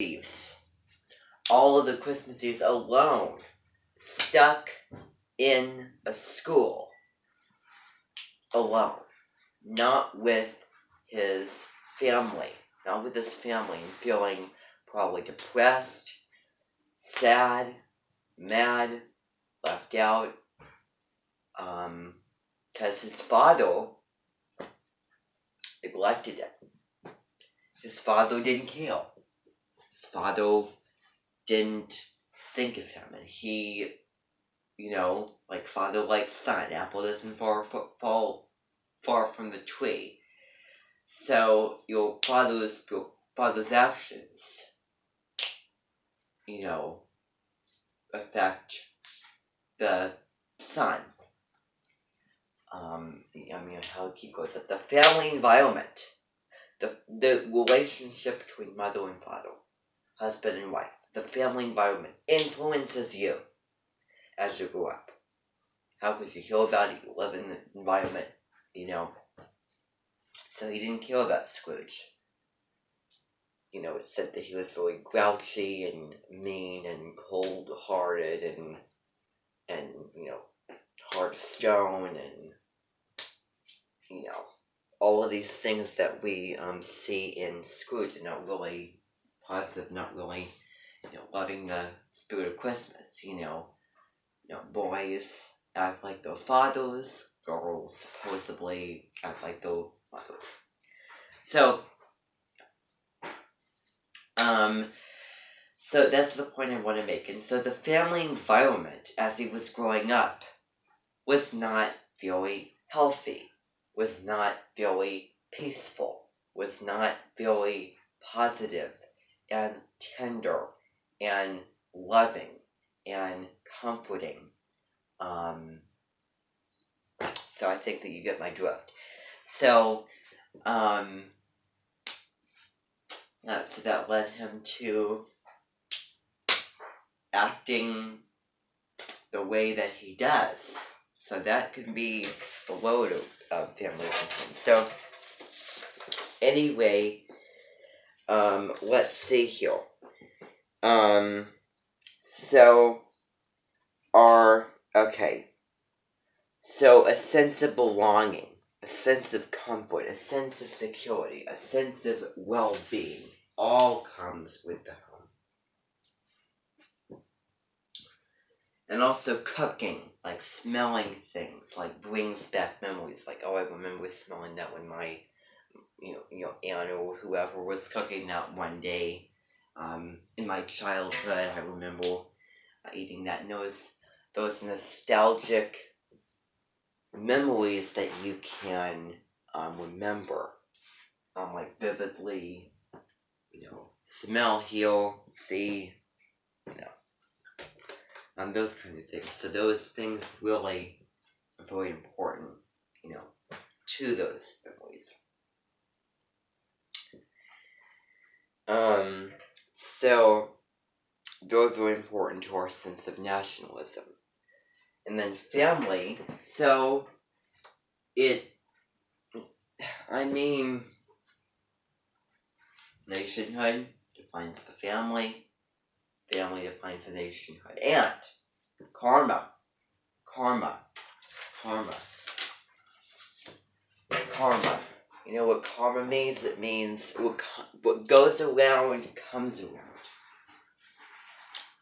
Eves. All of the Christmas Eves alone, stuck in a school, alone, not with his family, and feeling probably depressed, sad, mad, left out, because his father neglected him. His father didn't care. His father didn't think of him, and he, like father, like son, apple doesn't fall far from the tree. So your father's actions, affect the son. How he goes up. The family environment, the relationship between mother and father, husband and wife, the family environment influences you as you grow up. How could you hear about it? You live in the environment, So he didn't care about Scrooge. It said that he was very grouchy and mean and cold-hearted and hard of stone and, all of these things that we see in Scrooge are not really positive, not really, loving the spirit of Christmas. Boys act like their fathers, girls supposedly act like their mothers. So that's the point I want to make. And so the family environment as he was growing up was not very healthy, was not very peaceful, was not very positive and tender and loving and comforting. So I think that you get my drift. So that led him to acting the way that he does. So that can be a load of family complaints. So anyway, let's see here. So a sense of belonging, a sense of comfort, a sense of security, a sense of well-being, all comes with the home. And also cooking, like smelling things, like brings back memories. Like, I remember smelling that when my, aunt or whoever was cooking that one day. In my childhood, I remember eating that. And those nostalgic memories that you can remember, like vividly, smell, hear, see, those kind of things. So those things really are very important, to those memories. So they're very important to our sense of nationalism. And then family, so nationhood defines the family defines the nationhood, and karma. You know what karma means? It means what goes around comes around.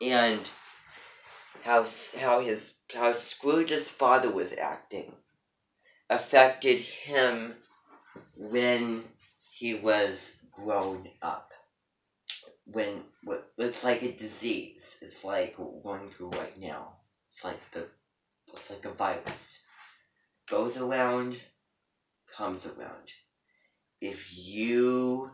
And how Scrooge's father was acting affected him when he was grown up. It's like a disease. It's like what we're going through right now. It's like a virus. Goes around, comes around. If you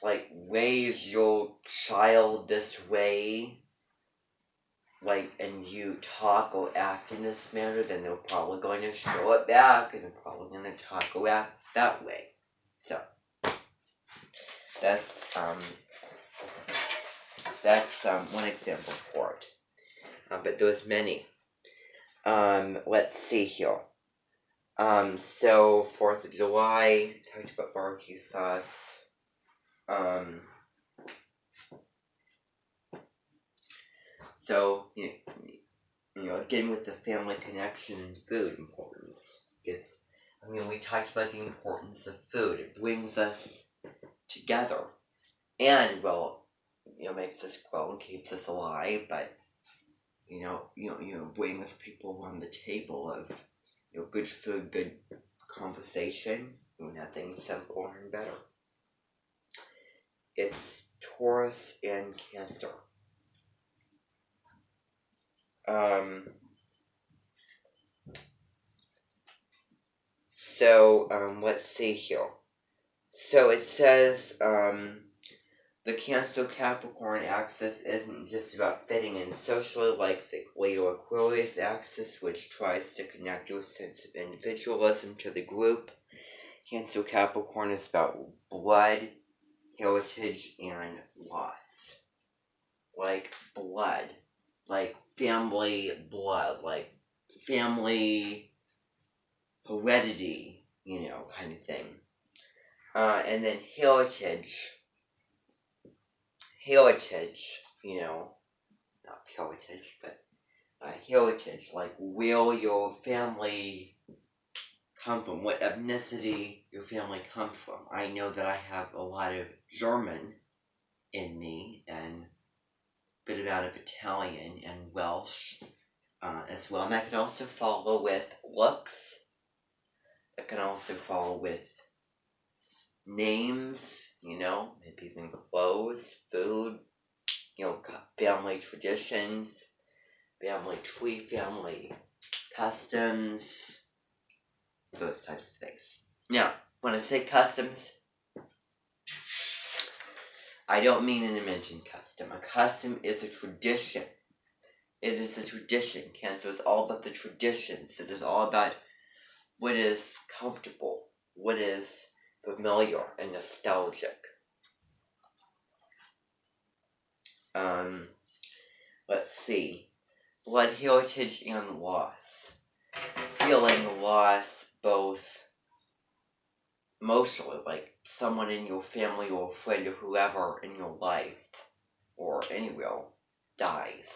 like raise your child this way, like, and you talk or act in this manner, then they're probably going to show it back, and they're probably going to talk or act that way. So that's one example for it. But there's many. Let's see here. So 4th of July, talked about barbecue sauce. So, again with the family connection and food importance. We talked about the importance of food. It brings us together. And, well, makes us grow and keeps us alive, but, brings people around the table of, good food, good conversation, nothing simpler and better. It's Taurus and Cancer. Let's see here. So it says, the Cancer Capricorn axis isn't just about fitting in socially like the Leo Aquarius axis, which tries to connect your sense of individualism to the group. Cancer Capricorn is about blood, heritage, and loss. Like blood. Like family blood. Like family heredity, kind of thing. And then heritage, not heritage, but heritage, like where your family come from, what ethnicity your family comes from. I know that I have a lot of German in me, and a bit amount of Italian and Welsh as well. And that can also follow with looks. It can also follow with names, maybe even clothes, food, family traditions, family tree, family customs, those types of things. Now, when I say customs, I don't mean an American custom. A custom is a tradition. It is a tradition. Cancer is all about the traditions. It is all about what is comfortable, what is familiar and nostalgic. Let's see. Blood heritage and loss. Feeling loss both emotionally, like someone in your family or a friend or whoever in your life or anywhere dies.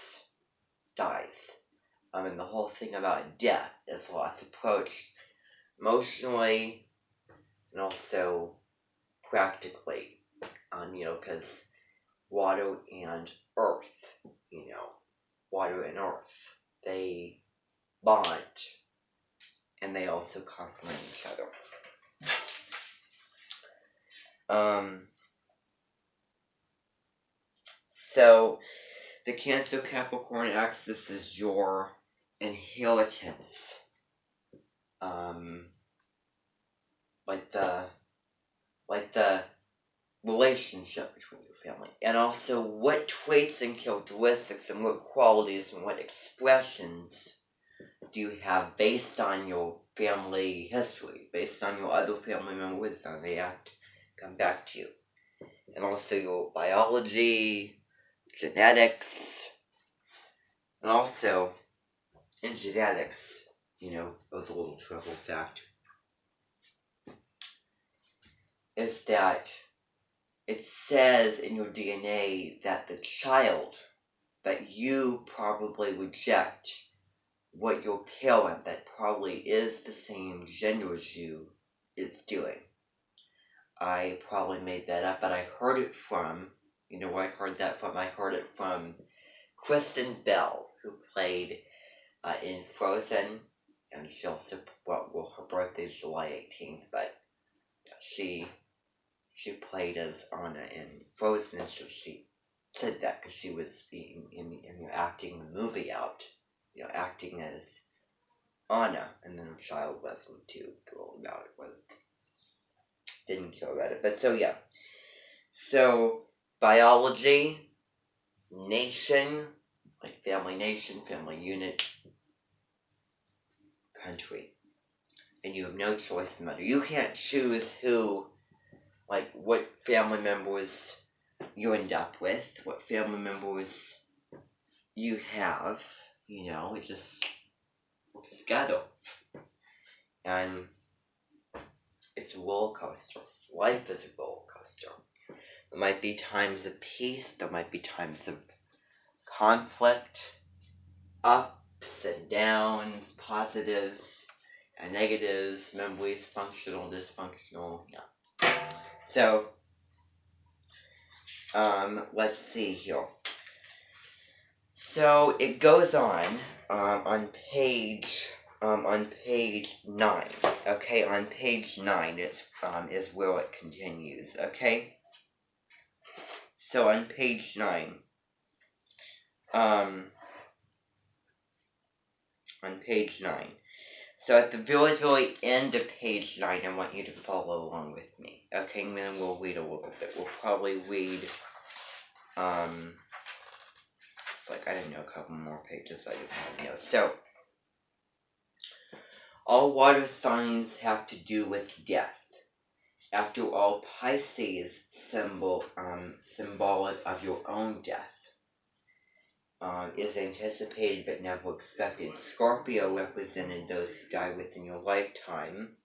And the whole thing about death is loss approached emotionally and also practically, because water and earth, they bond, and they also complement each other. So the Cancer Capricorn axis is your inheritance. Like the relationship between your family, and also what traits and characteristics and what qualities and what expressions do you have based on your family history, based on your other family members, how they act, come back to you, and also your biology, genetics, and also in genetics, as a little trivial fact, is that it says in your DNA that the child that you probably reject, what your parent that probably is the same gender as you is doing. I probably made that up, but I heard it from, where I heard that from? I heard it from Kristen Bell, who played in Frozen, and she also, her birthday is July 18th, but she played as Anna in Frozen, so she said that because she was acting the movie out, acting as Anna, and then the child wasn't too thrilled about it, didn't care about it, but so yeah. So, biology, nation, like family nation, family unit, country. And you have no choice in the matter. You can't choose what family members you end up with, what family members you have, it just works together. And it's a roller coaster. Life is a roller coaster. There might be times of peace, there might be times of conflict, ups and downs, positives and negatives, memories, functional, dysfunctional, yeah. So, let's see here. So it goes on page 9. Okay, on page 9 is where it continues. Okay, so on page 9, on page 9. So at the very end of page 9, I want you to follow along with me. Okay, and then we'll read a little bit. We'll probably read it's like, I don't know, a couple more pages. I don't know. So, all water signs have to do with death. After all, Pisces symbolic of your own death, is anticipated but never expected. Scorpio, represented those who die within your lifetime,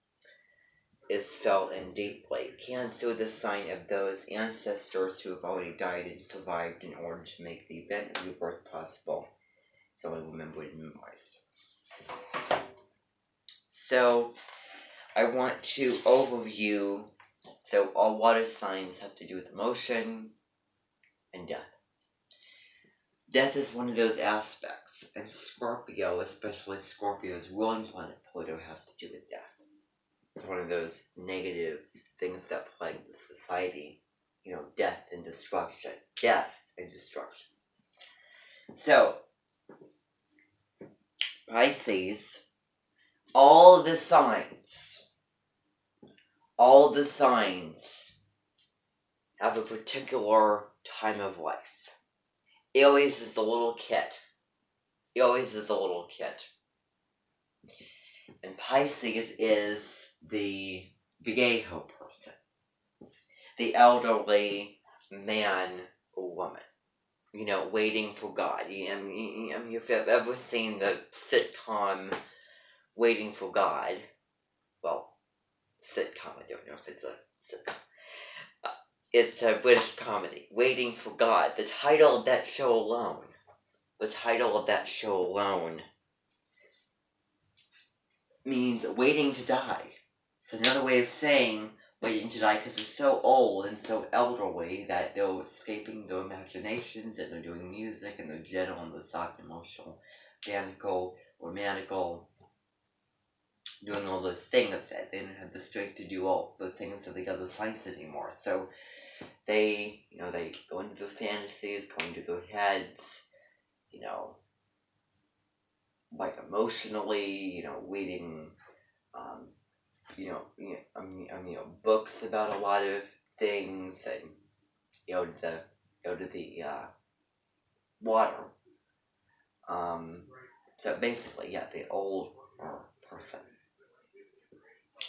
is felt and deeply. Cancer, the sign of those ancestors who have already died and survived in order to make the event of rebirth possible. So I remember it memorized. So I want to overview. So all water signs have to do with emotion and death. Death is one of those aspects, and Scorpio, especially Scorpio's ruling planet Pluto, has to do with death. It's one of those negative things that plague the society. You know, death and destruction. Death and destruction. So, Pisces, all the signs have a particular time of life. Aries is the little kid. And Pisces is the viejo person. The elderly man or woman. You know, waiting for God. If you've ever seen the sitcom Waiting for God, well, sitcom, I don't know if it's a sitcom. It's a British comedy, Waiting for God. The title of that show alone means waiting to die. It's another way of saying waiting to die because they're so old and so elderly that they're escaping their imaginations and they're doing music and they're gentle and they're soft, emotional, romantical, doing all those things that they didn't have the strength to do all the things of the other signs anymore. So they go into their fantasies, go into their heads, like emotionally, reading, books about a lot of things, and go to the water. So basically, yeah, the old person.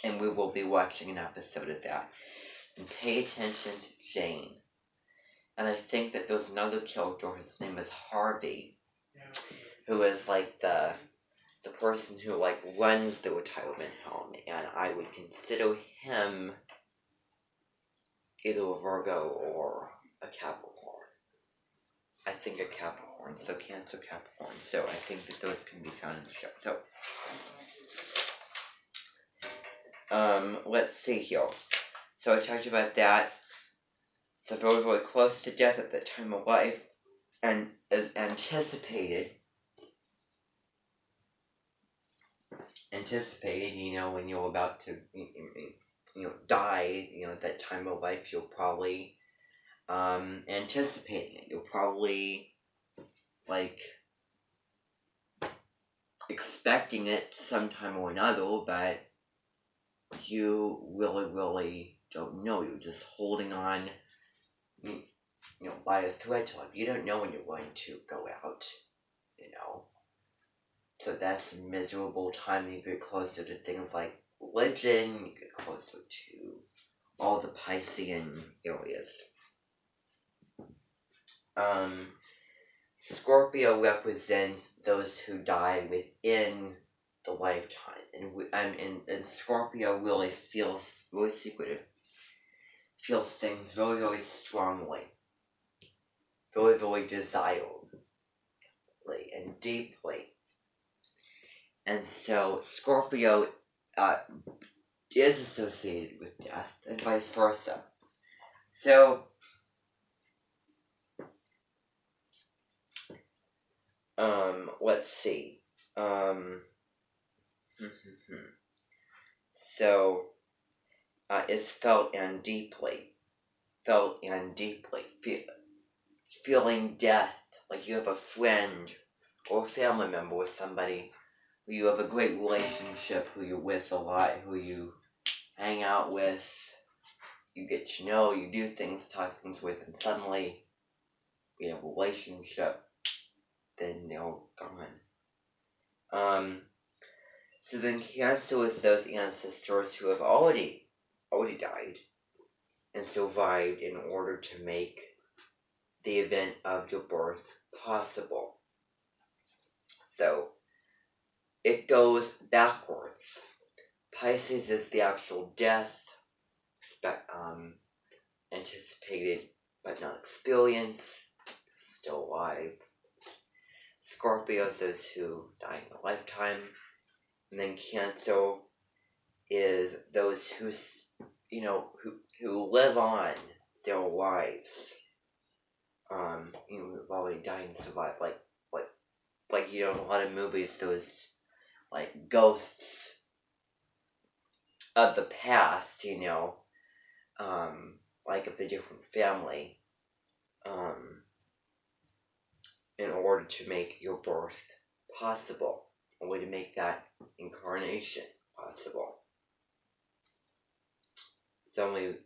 And we will be watching an episode of that. And pay attention to Jane. And I think that there's another character, his name is Harvey, who is like the person who like runs the retirement home, and I would consider him either a Virgo or a Capricorn. I think a Capricorn, so Cancer, Capricorn. So I think that those can be found in the show. So, let's see here. So I talked about that. So very, very close to death at that time of life, and is anticipated, when you're about to, die, at that time of life, you're probably, anticipating it. You're probably, like, expecting it sometime or another, but you really, really don't know. You're just holding on, by a thread to life. You don't know when you're going to go out, So that's a miserable time. You get closer to things like religion, you get closer to all the Piscean areas. Scorpio represents those who die within the lifetime, and Scorpio really feels really secretive. feels things very, very strongly, very, very desirably and deeply. And so Scorpio is associated with death and vice versa. So, let's see. So, is felt and deeply. Feeling death, like you have a friend or family member with somebody who you have a great relationship, who you're with a lot, who you hang out with, you get to know, you do things, talk things with, and suddenly you have a relationship, then they're gone. So then Cancer is those ancestors who have already died and survived in order to make the event of your birth possible. So it goes backwards. Pisces is the actual death, anticipated but not experienced, still alive. Scorpio is those who die in a lifetime. And then Cancer is those who live on their lives. Who've already died and survived. Like in a lot of movies, those like ghosts of the past, like of the different family, in order to make your birth possible, a way to make that incarnation possible. It's only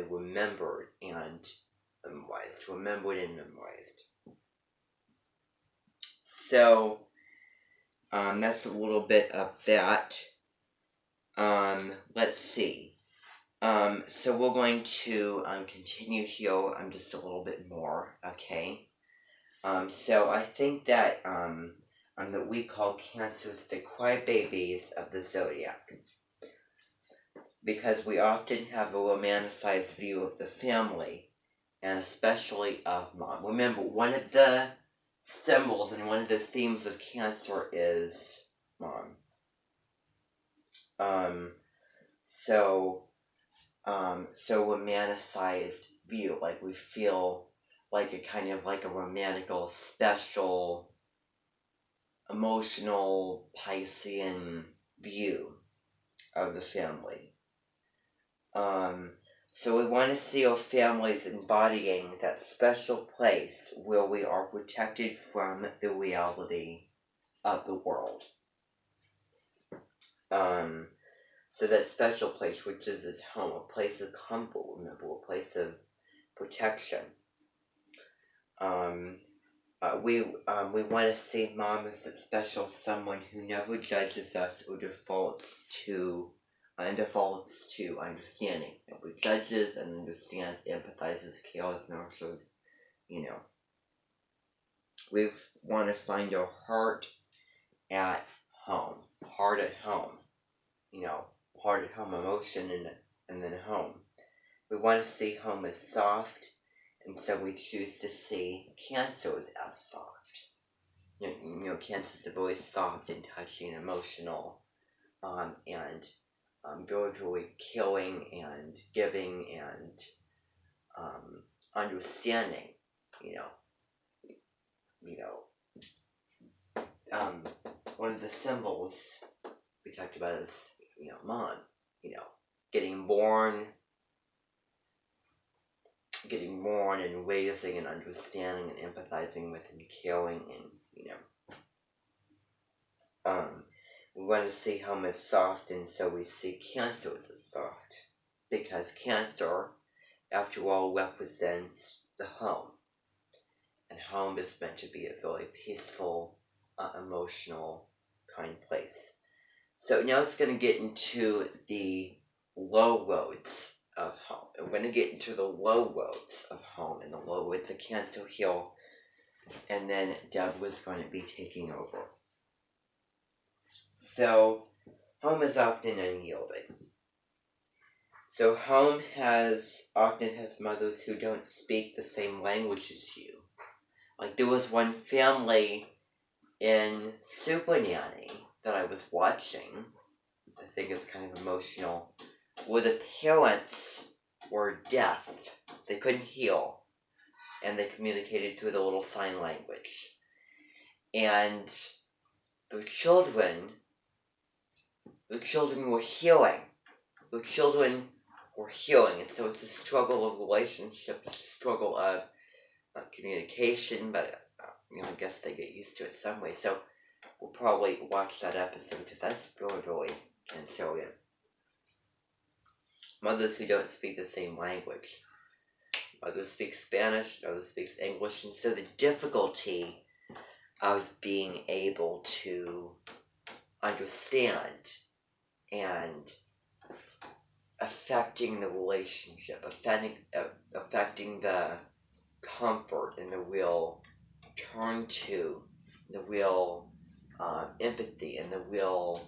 remembered and memorized. So, that's a little bit of that. Let's see. So we're going to continue here just a little bit more, okay? So I think that that we call Cancers the crybabies of the zodiac, because we often have a romanticized view of the family, and especially of mom. Remember, one of the symbols and one of the themes of Cancer is mom. So romanticized view, like we feel like a kind of like a romantical, special, emotional Piscean view of the family. So we want to see our families embodying that special place where we are protected from the reality of the world. So that special place, which is its home, a place of comfort, remember, a place of protection. We want to see mom as that special someone who never judges us or defaults to understanding. Never judges and understands, empathizes, cares, nurtures. We want to find our heart at home. Heart at home. Heart at home, emotion, and then home. We want to see home as soft, and so we choose to see Cancers as soft. Cancers are very soft and touching, emotional, and very, very caring and giving and understanding. One of the symbols we talked about is mom. Getting born and raising and understanding and empathizing with and caring and we want to see home as soft, and so we see Cancer as soft, because Cancer, after all, represents the home, and home is meant to be a very peaceful, emotional, kind place. So now it's going to get into the low roads of home. And we're going to get into the low roads of home and the low roads of Cancer Hill, and then Deb was going to be taking over. So, home is often unyielding. So home often has mothers who don't speak the same language as you. Like there was one family in Super Nanny that I was watching. I think it's kind of emotional. Where the parents were deaf. They couldn't hear. And they communicated through the little sign language. And the children were hearing. The children were healing. And so it's a struggle of relationships, struggle of communication, but I guess they get used to it some way. So we'll probably watch that episode because that's really, really concerning. Mothers who don't speak the same language. Others speak Spanish, others speak English, and so the difficulty of being able to understand and affecting the relationship, affecting the comfort and the real turn to, the real empathy and the real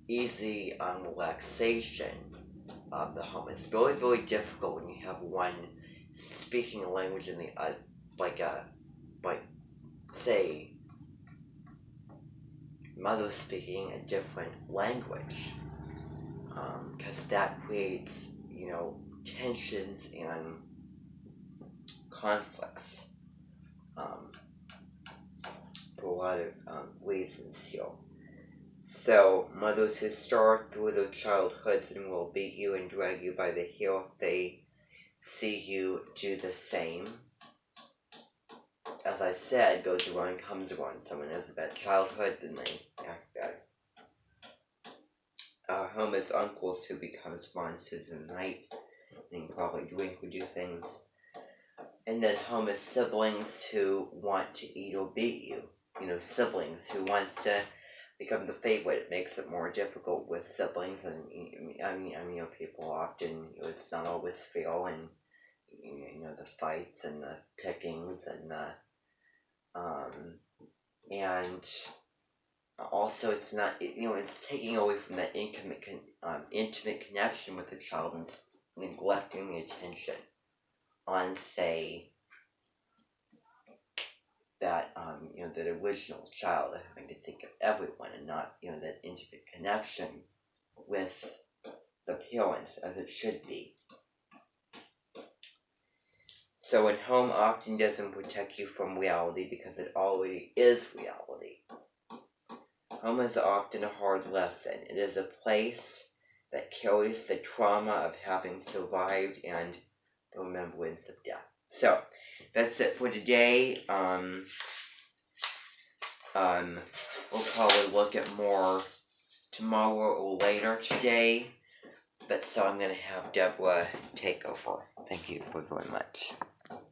easy relaxation of the home. It's very, very difficult when you have one speaking a language in the say mother speaking a different language, because that creates tensions and conflicts for a lot of reasons here. So mothers who star through their childhoods and will beat you and drag you by the heel if they see you do the same. As I said, goes around, comes around. Someone has a bad childhood, then they act bad. Home is uncles who become monsters in the night, and probably drink or do things. And then home is siblings who want to eat or beat you. Siblings who wants to become the favorite. It makes it more difficult with siblings, and people often, it's not always fair, and the fights and the pickings and the and also it's not, it's taking away from that intimate connection with the child and neglecting the attention on, say, that the original child, having to think of everyone and not that intimate connection with the parents as it should be. So when home often doesn't protect you from reality because it already is reality. Home is often a hard lesson. It is a place that carries the trauma of having survived and the remembrance of death. So that's it for today. We'll probably look at more tomorrow or later today. But so I'm going to have Deborah take over. Thank you very much.